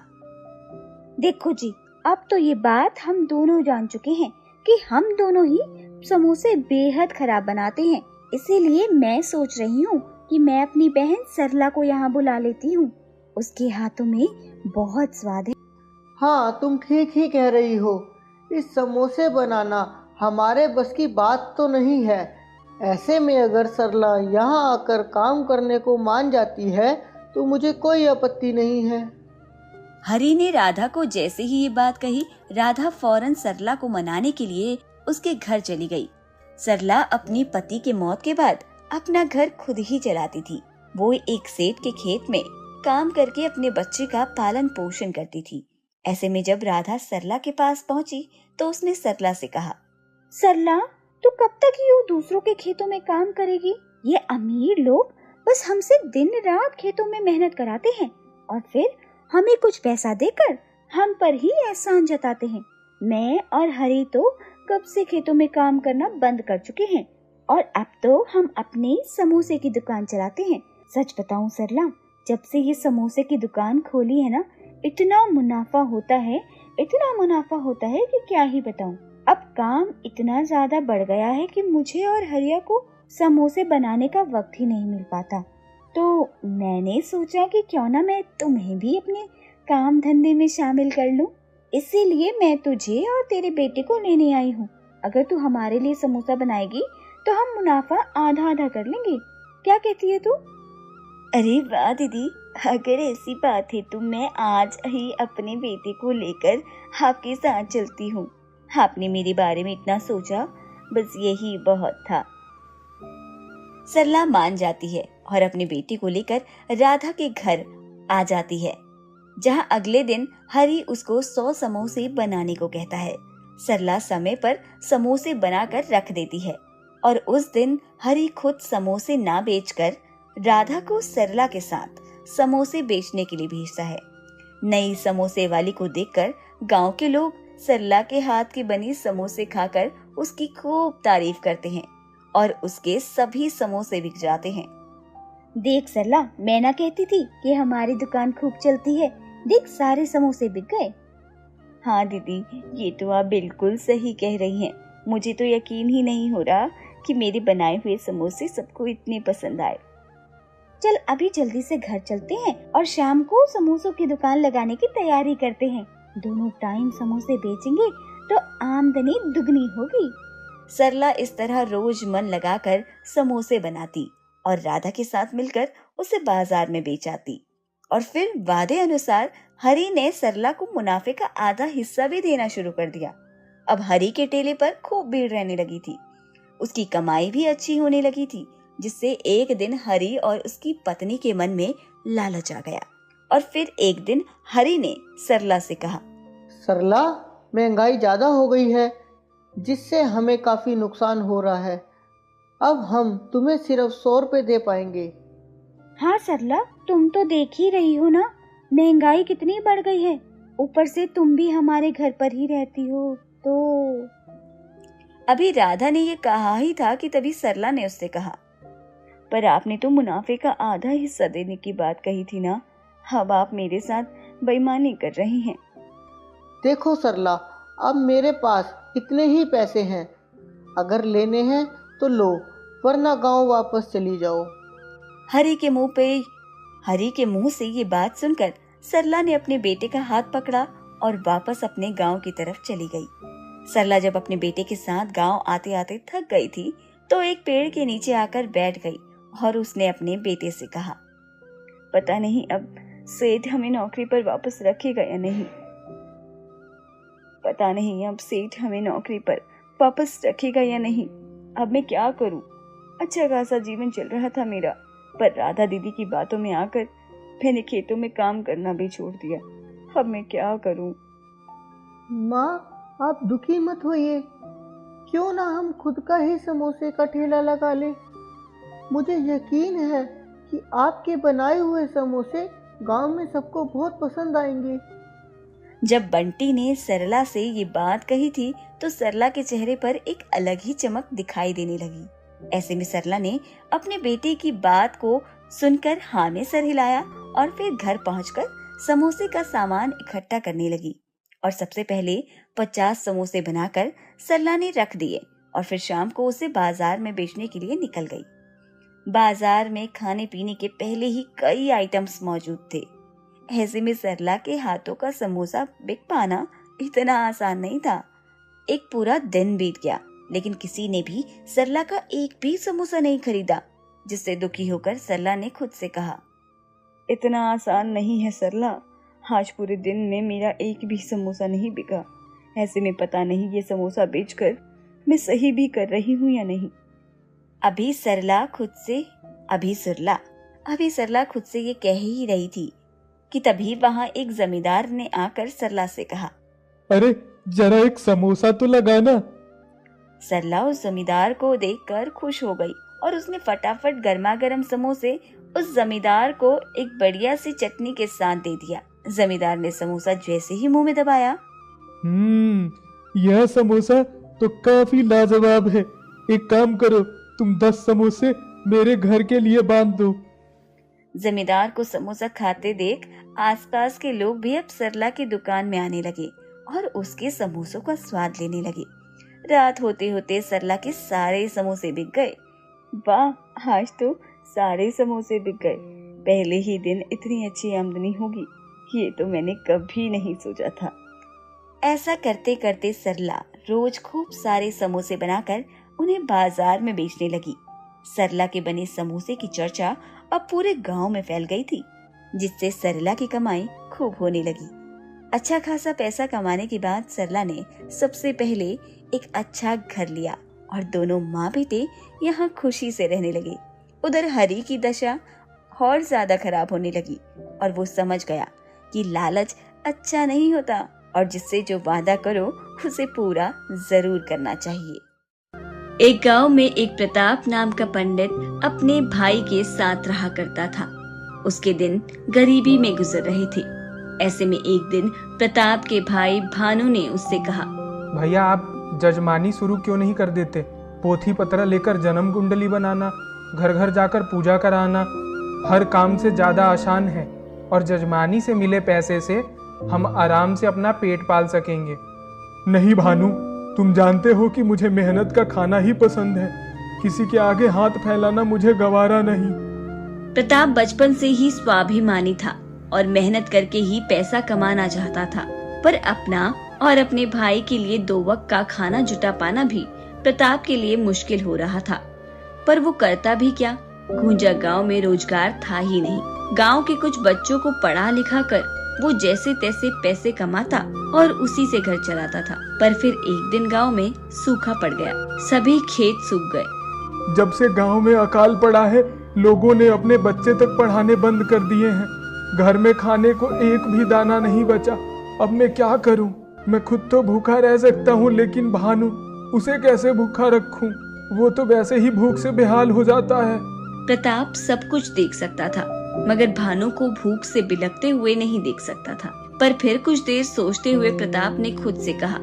देखो जी, अब तो ये बात हम दोनों जान चुके हैं कि हम दोनों ही समोसे बेहद खराब बनाते हैं। इसीलिए मैं सोच रही हूँ कि मैं अपनी बहन सरला को यहाँ बुला लेती हूँ। उसके हाथों में बहुत स्वाद है। हाँ, तुम ठीक ही कह रही हो। इस समोसे बनाना हमारे बस की बात तो नहीं है। ऐसे में अगर सरला यहाँ आकर काम करने को मान जाती है तो मुझे कोई आपत्ति नहीं है। हरि ने राधा को जैसे ही ये बात कही, राधा फौरन सरला को मनाने के लिए उसके घर चली गई। सरला अपनी पति के मौत के बाद अपना घर खुद ही चलाती थी। वो एक सेठ के खेत में काम करके अपने बच्चे का पालन पोषण करती थी। ऐसे में जब राधा सरला के पास पहुंची तो उसने सरला से कहा, सरला, तू कब तक यूं दूसरों के खेतों में काम करेगी? ये अमीर लोग बस हमसे दिन रात खेतों में मेहनत कराते हैं और फिर हमें कुछ पैसा देकर हम पर ही एहसान जताते हैं। मैं और हरी तो कब से खेतों में काम करना बंद कर चुके हैं और अब तो हम अपने समोसे की दुकान चलाते हैं। सच बताऊं सरला, जब से ये समोसे की दुकान खोली है ना, इतना मुनाफा होता है कि क्या ही बताऊं। अब काम इतना ज्यादा बढ़ गया है कि मुझे और हरिया को समोसे बनाने का वक्त ही नहीं मिल पाता। तो मैंने सोचा कि क्यों ना मैं तुम्हें भी अपने काम धंधे में शामिल कर लूं। इसीलिए मैं तुझे और तेरे बेटे को लेने आई हूँ। अगर तू हमारे लिए समोसा बनाएगी तो हम मुनाफा आधा आधा कर लेंगे। क्या कहती है तू? अरे वाह दीदी, अगर ऐसी बात है तो मैं आज ही अपने बेटे को लेकर आपके साथ चलती हूँ। आपने मेरे बारे में इतना सोचा, बस यही बहुत था। सरला मान जाती है और अपने बेटे को लेकर राधा के घर आ जाती है, जहाँ अगले दिन हरी उसको 100 समोसे बनाने को कहता है। सरला समय पर समोसे बनाकर रख देती है और उस दिन हरी खुद समोसे ना बेचकर राधा को सरला के साथ समोसे बेचने के लिए भेजता है। नई समोसे वाली को देखकर गांव के लोग सरला के हाथ की बनी समोसे खाकर उसकी खूब तारीफ करते हैं और उसके सभी समोसे बिक जाते हैं। देख सरला, मैं ना कहती थी कि हमारी दुकान खूब चलती है। देख, सारे समोसे बिक गए। हाँ दीदी, ये तो आप बिल्कुल सही कह रही हैं। मुझे तो यकीन ही नहीं हो रहा कि मेरे बनाए हुए समोसे सबको इतने पसंद आए। चल अभी जल्दी से घर चलते हैं और शाम को समोसों की दुकान लगाने की तैयारी करते हैं। दोनों टाइम समोसे बेचेंगे तो आमदनी दुगनी होगी। सरला इस तरह रोज मन लगाकर समोसे बनाती और राधा के साथ मिलकर उसे बाजार में बेच आती। और फिर वादे अनुसार हरी ने सरला को मुनाफे का आधा हिस्सा भी देना शुरू कर दिया। अब हरी के ठेले पर खूब भीड़ रहने लगी थी। उसकी कमाई भी अच्छी होने लगी थी, जिससे एक दिन हरी और उसकी पत्नी के मन में लालच आ गया। और फिर एक दिन हरी ने सरला से कहा, सरला, महंगाई ज़्यादा हो गई है, जिससे हमें काफ़ी नुकसान हो रहा है। अब हम तुम्हें सिर्फ 100 रुपये दे पाएंगे। हाँ सरला, तुम तो देख ही रही हो ना, महंगाई कितनी बढ़ गई है। ऊपर से तुम भी हमारे घर पर ही रहती हो तो। अभी राधा ने ये कहा ही था कि तभी सरला ने उससे कहा, पर आपने तो मुनाफे का आधा हिस्सा देने की बात कही थी ना। अब आप मेरे साथ बेईमानी कर रही हैं। देखो सरला, अब मेरे पास इतने ही पैसे हैं। अगर लेने हैं तो लो, वरना गांव वापस चली जाओ। हरी के मुंह से ये बात सुनकर सरला ने अपने बेटे का हाथ पकड़ा और वापस अपने गांव की तरफ चली गई। सरला जब अपने बेटे के साथ गांव आते आते थक गई थी तो एक पेड़ के नीचे आकर बैठ गई और उसने अपने बेटे से कहा, पता नहीं अब सेठ हमें नौकरी पर वापस रखेगा या नहीं। अब मैं क्या करूं? अच्छा खासा जीवन चल रहा था मेरा, पर राधा दीदी की बातों में आकर मैंने खेतों में काम करना भी छोड़ दिया। अब मैं क्या करूं? माँ, आप दुखी मत होइए। क्यों ना हम खुद का ही समोसे का ठेला लगा ले। मुझे यकीन है कि आपके बनाए हुए समोसे गांव में सबको बहुत पसंद आएंगे। जब बंटी ने सरला से ये बात कही थी तो सरला के चेहरे पर एक अलग ही चमक दिखाई देने लगी। ऐसे में सरला ने अपने बेटे की बात को सुनकर हाँ में सर हिलाया और फिर घर पहुंचकर समोसे का सामान इकट्ठा करने लगी और सबसे पहले 50 समोसे बनाकर सरला ने रख दिए और फिर शाम को उसे बाजार में बेचने के लिए निकल गई। बाजार में खाने पीने के पहले ही कई आइटम्स मौजूद थे। ऐसे में सरला के हाथों का समोसा बिक पाना इतना आसान नहीं था। एक पूरा दिन बीत गया लेकिन किसी ने भी सरला का एक भी समोसा नहीं खरीदा, जिससे दुखी होकर सरला ने खुद से कहा, इतना आसान नहीं है सरला, आज पूरे दिन में मेरा एक भी समोसा नहीं बिका। ऐसे में पता नहीं ये समोसा बेचकर मैं सही भी कर रही हूँ या नहीं। अभी सुरला अभी सरला खुद से ये कह ही रही थी कि तभी वहां एक जमींदार ने आकर सरला से कहा, अरे जरा एक समोसा तो लगाना। सरला उस जमींदार को देखकर खुश हो गई और उसने फटाफट गर्मा गर्म समोसे उस जमींदार को एक बढ़िया सी चटनी के साथ दे दिया। जमींदार ने समोसा जैसे ही मुंह में दबाया, यह समोसा तो काफी लाजवाब है। एक काम करो, तुम 10 समोसे मेरे घर के लिए बांध दो। जमींदार को समोसा खाते देख आसपास के लोग भी अब सरला की दुकान में आने लगे और उसके समोसों का स्वाद लेने लगे। रात होते होते सरला के सारे समोसे बिक गए। वाह, आज तो सारे समोसे बिक गए। पहले ही दिन इतनी अच्छी आमदनी होगी, ये तो मैंने कभी नहीं सोचा था। ऐसा करते करते सरला रोज खूब सारे समोसे बनाकर उन्हें बाजार में बेचने लगी। सरला के बने समोसे की चर्चा अब पूरे गांव में फैल गई थी, जिससे सरला की कमाई खूब होने लगी। अच्छा खासा पैसा कमाने के बाद सरला ने सबसे पहले एक अच्छा घर लिया और दोनों माँ बेटे यहाँ खुशी से रहने लगे। उधर हरी की दशा और ज्यादा खराब होने लगी और वो समझ गया कि लालच अच्छा नहीं होता और जिससे जो वादा करो उसे पूरा जरूर करना चाहिए। एक गांव में एक प्रताप नाम का पंडित अपने भाई के साथ रहा करता था। उसके दिन गरीबी में गुजर रहे थे। ऐसे में एक दिन प्रताप के भाई भानु ने उससे कहा, भैया आप जजमानी शुरू क्यों नहीं कर देते? पोथी पत्र लेकर जन्म कुंडली बनाना, घर घर जाकर पूजा कराना हर काम से ज्यादा आसान है और जजमानी से मिले पैसे से हम आराम से अपना पेट पाल सकेंगे। नहीं भानु, तुम जानते हो कि मुझे मेहनत का खाना ही पसंद है। किसी के आगे हाथ फैलाना मुझे गवारा नहीं। प्रताप बचपन से ही स्वाभिमानी था और मेहनत करके ही पैसा कमाना चाहता था, पर अपना और अपने भाई के लिए 2 वक्त का खाना जुटा पाना भी प्रताप के लिए मुश्किल हो रहा था। पर वो करता भी क्या? गूंजा गांव में रोजगार था ही नहीं। गांव के कुछ बच्चों को पढ़ा लिखा कर वो जैसे तैसे पैसे कमाता और उसी से घर चलाता था। पर फिर एक दिन गांव में सूखा पड़ गया, सभी खेत सूख गए। जब से गांव में अकाल पड़ा है, लोगों ने अपने बच्चे तक पढ़ाने बंद कर दिए हैं। घर में खाने को एक भी दाना नहीं बचा। अब मैं क्या करूं? मैं खुद तो भूखा रह सकता हूं, लेकिन भानु, उसे कैसे भूखा रखूं? वो तो वैसे ही भूख से बेहाल हो जाता है। प्रताप सब कुछ देख सकता था, मगर भानु को भूख से बिलखते हुए नहीं देख सकता था। पर फिर कुछ देर सोचते हुए प्रताप ने खुद से कहा,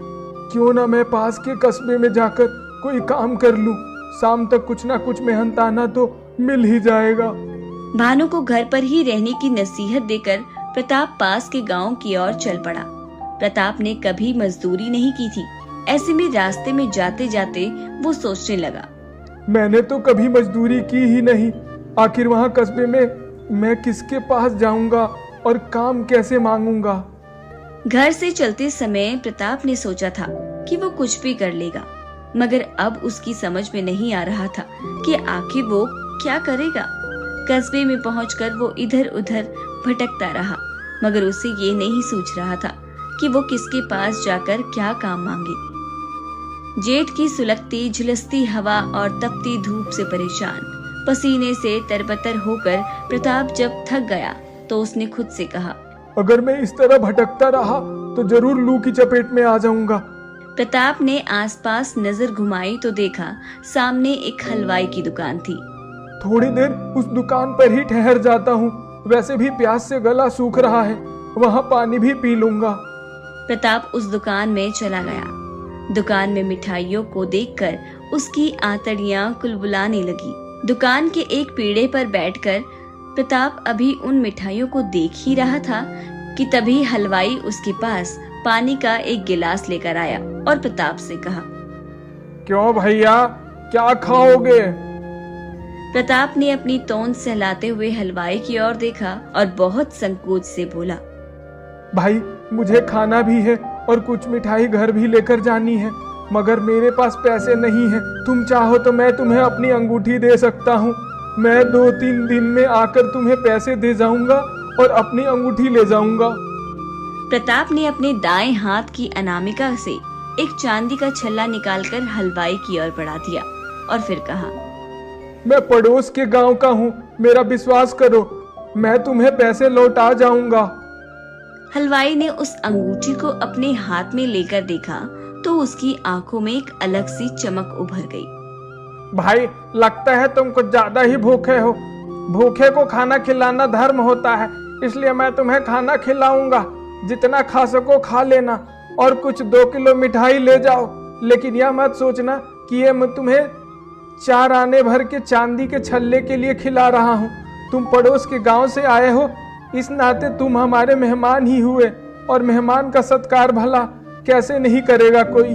क्यों ना मैं पास के कस्बे में जाकर कोई काम कर लूं। शाम तक कुछ ना कुछ मेहनताना तो मिल ही जाएगा। भानु को घर पर ही रहने की नसीहत देकर प्रताप पास के गांव की ओर चल पड़ा। प्रताप ने कभी मजदूरी नहीं की थी। ऐसे में रास्ते में जाते जाते वो सोचने लगा, मैंने तो कभी मजदूरी की ही नहीं। आखिर वहाँ कस्बे में मैं किसके पास जाऊंगा और काम कैसे मांगूंगा? घर से चलते समय प्रताप ने सोचा था कि वो कुछ भी कर लेगा, मगर अब उसकी समझ में नहीं आ रहा था कि आखिर वो क्या करेगा। कस्बे में पहुंचकर वो इधर उधर भटकता रहा, मगर उसे ये नहीं सूझ रहा था कि वो किसके पास जाकर क्या काम मांगे। जेठ की सुलगती झुलसती हवा और तपती धूप से परेशान, पसीने से तरबतर होकर प्रताप जब थक गया तो उसने खुद से कहा, अगर मैं इस तरह भटकता रहा तो जरूर लू की चपेट में आ जाऊंगा। प्रताप ने आसपास नजर घुमाई तो देखा सामने एक हलवाई की दुकान थी। थोड़ी देर उस दुकान पर ही ठहर जाता हूँ। वैसे भी प्यास से गला सूख रहा है, वहाँ पानी भी पी लूंगा। प्रताप उस दुकान में चला गया। दुकान में मिठाइयों को देखकर उसकी आंतड़ियां कुलबुलाने लगी। दुकान के एक पीढ़े पर बैठकर प्रताप अभी उन मिठाइयों को देख ही रहा था कि तभी हलवाई उसके पास पानी का एक गिलास लेकर आया और प्रताप से कहा, क्यों भैया, क्या खाओगे? प्रताप ने अपनी तोंद सहलाते हुए हलवाई की ओर देखा और बहुत संकोच से बोला, भाई मुझे खाना भी है और कुछ मिठाई घर भी लेकर जानी है, मगर मेरे पास पैसे नहीं है। तुम चाहो तो मैं तुम्हें अपनी अंगूठी दे सकता हूँ। मैं 2-3 दिन में आकर तुम्हें पैसे दे जाऊंगा और अपनी अंगूठी ले जाऊंगा। प्रताप ने अपने दाएं हाथ की अनामिका से एक चांदी का छल्ला निकालकर हलवाई की ओर बढ़ा दिया और फिर कहा, मैं पड़ोस के गांव का हूँ, मेरा विश्वास करो, मैं तुम्हें पैसे लौटा जाऊंगा। हलवाई ने उस अंगूठी को अपने हाथ में लेकर देखा तो उसकी आंखों में एक अलग सी चमक उभर गई। भाई, लगता है तुम कुछ ज्यादा ही भूखे हो। भूखे को खाना खिलाना धर्म होता है, इसलिए मैं तुम्हें खाना खिलाऊंगा। जितना खा सको खा लेना और कुछ 2 किलो मिठाई ले जाओ, लेकिन यह मत सोचना कि ये मैं तुम्हें 4 आने भर के चांदी के छल्ले के लिए खिला रहा हूँ। तुम पड़ोस के गांव से आए हो, इस नाते तुम हमारे मेहमान ही हुए, और मेहमान का सत्कार भला कैसे नहीं करेगा कोई।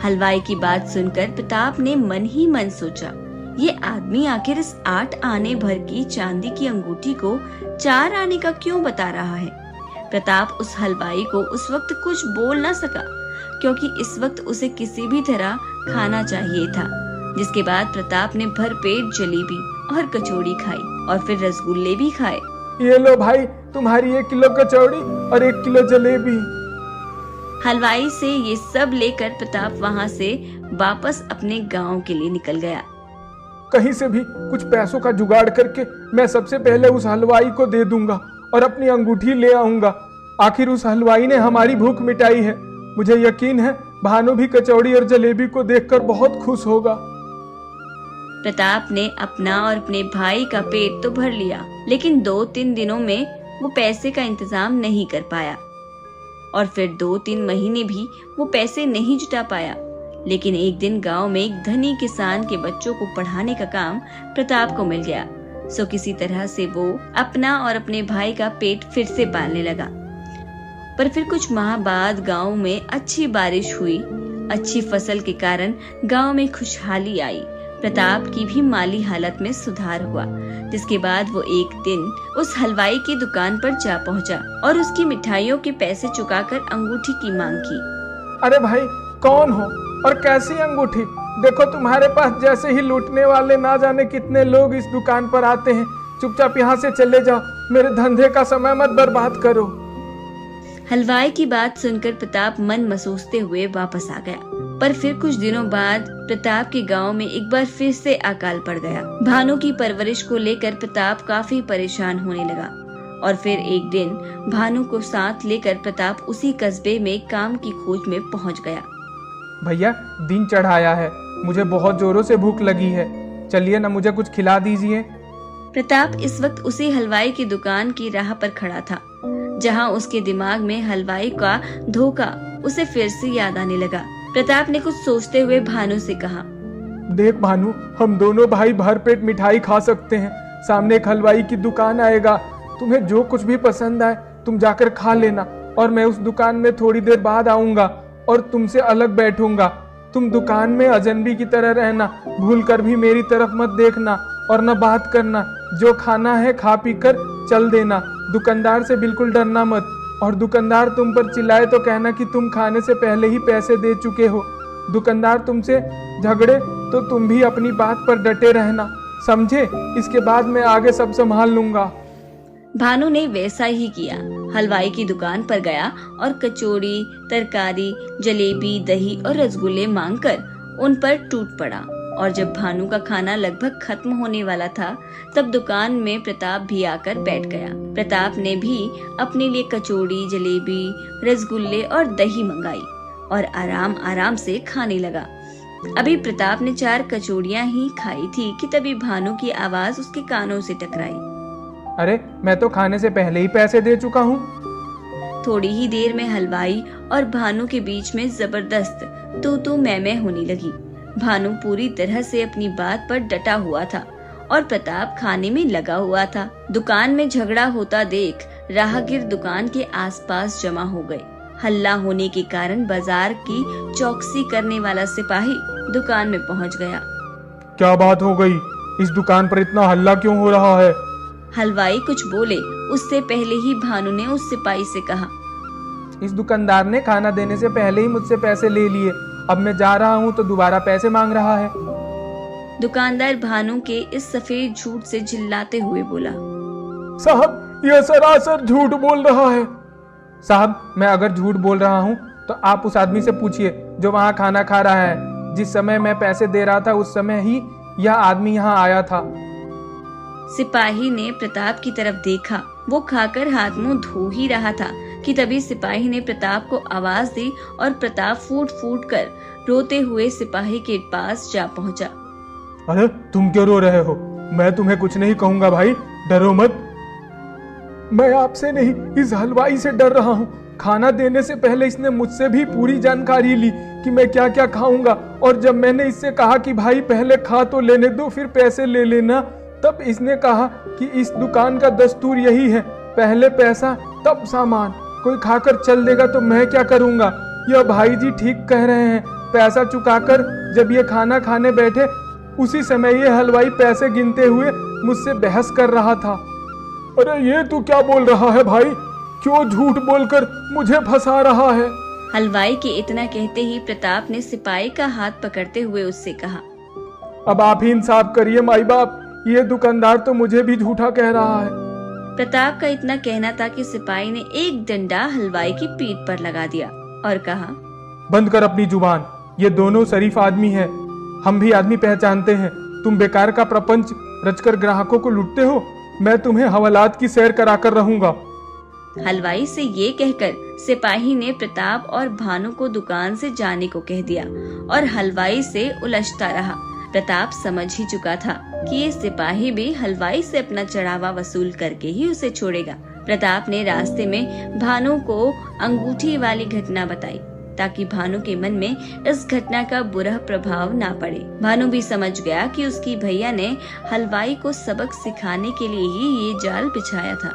हलवाई की बात सुनकर प्रताप ने मन ही मन सोचा, ये आदमी आखिर इस 8 आने भर की चांदी की अंगूठी को 4 आने का क्यों बता रहा है। प्रताप उस हलवाई को उस वक्त कुछ बोल न सका, क्योंकि इस वक्त उसे किसी भी तरह खाना चाहिए था। जिसके बाद प्रताप ने भरपेट जलेबी और कचौड़ी खाई और फिर रसगुल्ले भी खाए। ये लो भाई, तुम्हारी 1 किलो कचौड़ी और 1 किलो जलेबी। हलवाई से ये सब लेकर प्रताप वहाँ से वापस अपने गांव के लिए निकल गया। कहीं से भी कुछ पैसों का जुगाड़ करके मैं सबसे पहले उस हलवाई को दे दूंगा और अपनी अंगूठी ले आऊंगा। आखिर उस हलवाई ने हमारी भूख मिटाई है। मुझे यकीन है भानु भी कचौड़ी और जलेबी को देखकर बहुत खुश होगा। प्रताप ने अपना और अपने भाई का पेट तो भर लिया, लेकिन 2-3 दिनों में वो पैसे का इंतजाम नहीं कर पाया और फिर 2-3 महीने भी वो पैसे नहीं जुटा पाया। लेकिन एक दिन गांव में एक धनी किसान के बच्चों को पढ़ाने का काम प्रताप को मिल गया। सो किसी तरह से वो अपना और अपने भाई का पेट फिर से पालने लगा। पर फिर कुछ माह बाद गांव में अच्छी बारिश हुई। अच्छी फसल के कारण गांव में खुशहाली आई। प्रताप की भी माली हालत में सुधार हुआ, जिसके बाद वो एक दिन उस हलवाई की दुकान पर जा पहुंचा और उसकी मिठाइयों के पैसे चुकाकर अंगूठी की मांग की। अरे भाई, कौन हो और कैसी अंगूठी? देखो, तुम्हारे पास जैसे ही लूटने वाले ना जाने कितने लोग इस दुकान पर आते हैं। चुपचाप यहाँ से चले जाओ, मेरे धंधे का समय मत बर्बाद करो। हलवाई की बात सुनकर प्रताप मन मसोसते हुए वापस आ गया। पर फिर कुछ दिनों बाद प्रताप के गांव में एक बार फिर से अकाल पड़ गया। भानु की परवरिश को लेकर प्रताप काफी परेशान होने लगा और फिर एक दिन भानु को साथ लेकर प्रताप उसी कस्बे में काम की खोज में पहुंच गया। भैया, दिन चढ़ाया है, मुझे बहुत जोरों से भूख लगी है, चलिए ना मुझे कुछ खिला दीजिए। प्रताप इस वक्त उसी हलवाई की दुकान की राह पर खड़ा था, जहां उसके दिमाग में हलवाई का धोखा उसे फिर से याद आने लगा। प्रताप ने कुछ सोचते हुए भानु से कहा, देख भानु, हम दोनों भाई भरपेट मिठाई खा सकते हैं। सामने एक हलवाई की दुकान आएगा, तुम्हें जो कुछ भी पसंद आए तुम जाकर खा लेना, और मैं उस दुकान में थोड़ी देर बाद आऊंगा और तुमसे अलग बैठूंगा। तुम दुकान में अजनबी की तरह रहना, भूल कर भी मेरी तरफ मत देखना और न बात करना। जो खाना है खा पी कर चल देना। दुकानदार से बिल्कुल डरना मत, और दुकानदार तुम पर चिल्लाए तो कहना कि तुम खाने से पहले ही पैसे दे चुके हो। दुकानदार तुमसे झगड़े तो तुम भी अपनी बात पर डटे रहना, समझे? इसके बाद मैं आगे सब संभाल लूंगा। भानु ने वैसा ही किया। हलवाई की दुकान पर गया और कचौड़ी, तरकारी, जलेबी, दही और रसगुल्ले मांगकर उन पर टूट पड़ा। और जब भानु का खाना लगभग खत्म होने वाला था, तब दुकान में प्रताप भी आकर बैठ गया। प्रताप ने भी अपने लिए कचौड़ी, जलेबी, रसगुल्ले और दही मंगाई और आराम आराम से खाने लगा। अभी प्रताप ने 4 कचौड़ियां ही खाई थी कि तभी भानु की आवाज उसके कानों से टकराई। अरे, मैं तो खाने से पहले ही पैसे दे चुका हूँ। थोड़ी ही देर में हलवाई और भानु के बीच में जबरदस्त तू मैं होने लगी। भानु पूरी तरह से अपनी बात पर डटा हुआ था और प्रताप खाने में लगा हुआ था। दुकान में झगड़ा होता देख राहगीर दुकान के आसपास जमा हो गए। हल्ला होने के कारण बाजार की चौकसी करने वाला सिपाही दुकान में पहुंच गया। क्या बात हो गई? इस दुकान पर इतना हल्ला क्यों हो रहा है? हलवाई कुछ बोले उससे पहले ही भानु ने उस सिपाही से कहा, इस दुकानदार ने खाना देने से पहले ही मुझसे पैसे ले लिए। अब मैं जा रहा हूँ तो दोबारा पैसे मांग रहा है। दुकानदार भानु के इस सफेद झूठ से चिल्लाते हुए बोला, साहब, यह सरासर झूठ बोल रहा है। साहब, मैं अगर झूठ बोल रहा हूँ तो आप उस आदमी से पूछिए जो वहाँ खाना खा रहा है। जिस समय मैं पैसे दे रहा था उस समय ही यह आदमी यहाँ आया था। सिपाही ने प्रताप की तरफ देखा। वो खाकर हाथ मुंह धो ही रहा था कि तभी सिपाही ने प्रताप को आवाज दी और प्रताप फूट फूट कर रोते हुए सिपाही के पास जा पहुंचा। अरे तुम क्यों रो रहे हो? मैं तुम्हें कुछ नहीं कहूंगा भाई, डरो मत। मैं आपसे नहीं, इस हलवाई से डर रहा हूँ। खाना देने से पहले इसने मुझसे भी पूरी जानकारी ली कि मैं क्या क्या खाऊंगा, और जब मैंने इससे कहा कि भाई पहले खा तो लेने दो फिर पैसे ले लेना, तब इसने कहा कि इस दुकान का दस्तूर यही है, पहले पैसा तब सामान। कोई खाकर चल देगा तो मैं क्या करूंगा? यह भाई जी ठीक कह रहे हैं। पैसा चुकाकर जब ये खाना खाने बैठे उसी समय ये हलवाई पैसे गिनते हुए मुझसे बहस कर रहा था। अरे ये तू क्या बोल रहा है भाई? क्यों झूठ बोलकर मुझे फंसा रहा है? हलवाई के इतना कहते ही प्रताप ने सिपाही का हाथ पकड़ते हुए उससे कहा, अब आप ही इंसाफ करिए माई बाप, ये दुकानदार तो मुझे भी झूठा कह रहा है। प्रताप का इतना कहना था कि सिपाही ने एक डंडा हलवाई की पीठ पर लगा दिया और कहा, बंद कर अपनी जुबान, ये दोनों शरीफ आदमी हैं, हम भी आदमी पहचानते हैं। तुम बेकार का प्रपंच रचकर ग्राहकों को लूटते हो। मैं तुम्हें हवालात की सैर कराकर रहूंगा। हलवाई से ये कहकर सिपाही ने प्रताप और भानु को दुकान से जाने को कह दिया और हलवाई से उलझता रहा। प्रताप समझ ही चुका था कि ये सिपाही भी हलवाई से अपना चढ़ावा वसूल करके ही उसे छोड़ेगा। प्रताप ने रास्ते में भानु को अंगूठी वाली घटना बताई ताकि भानु के मन में इस घटना का बुरा प्रभाव ना पड़े। भानु भी समझ गया कि उसकी भैया ने हलवाई को सबक सिखाने के लिए ही ये जाल बिछाया था।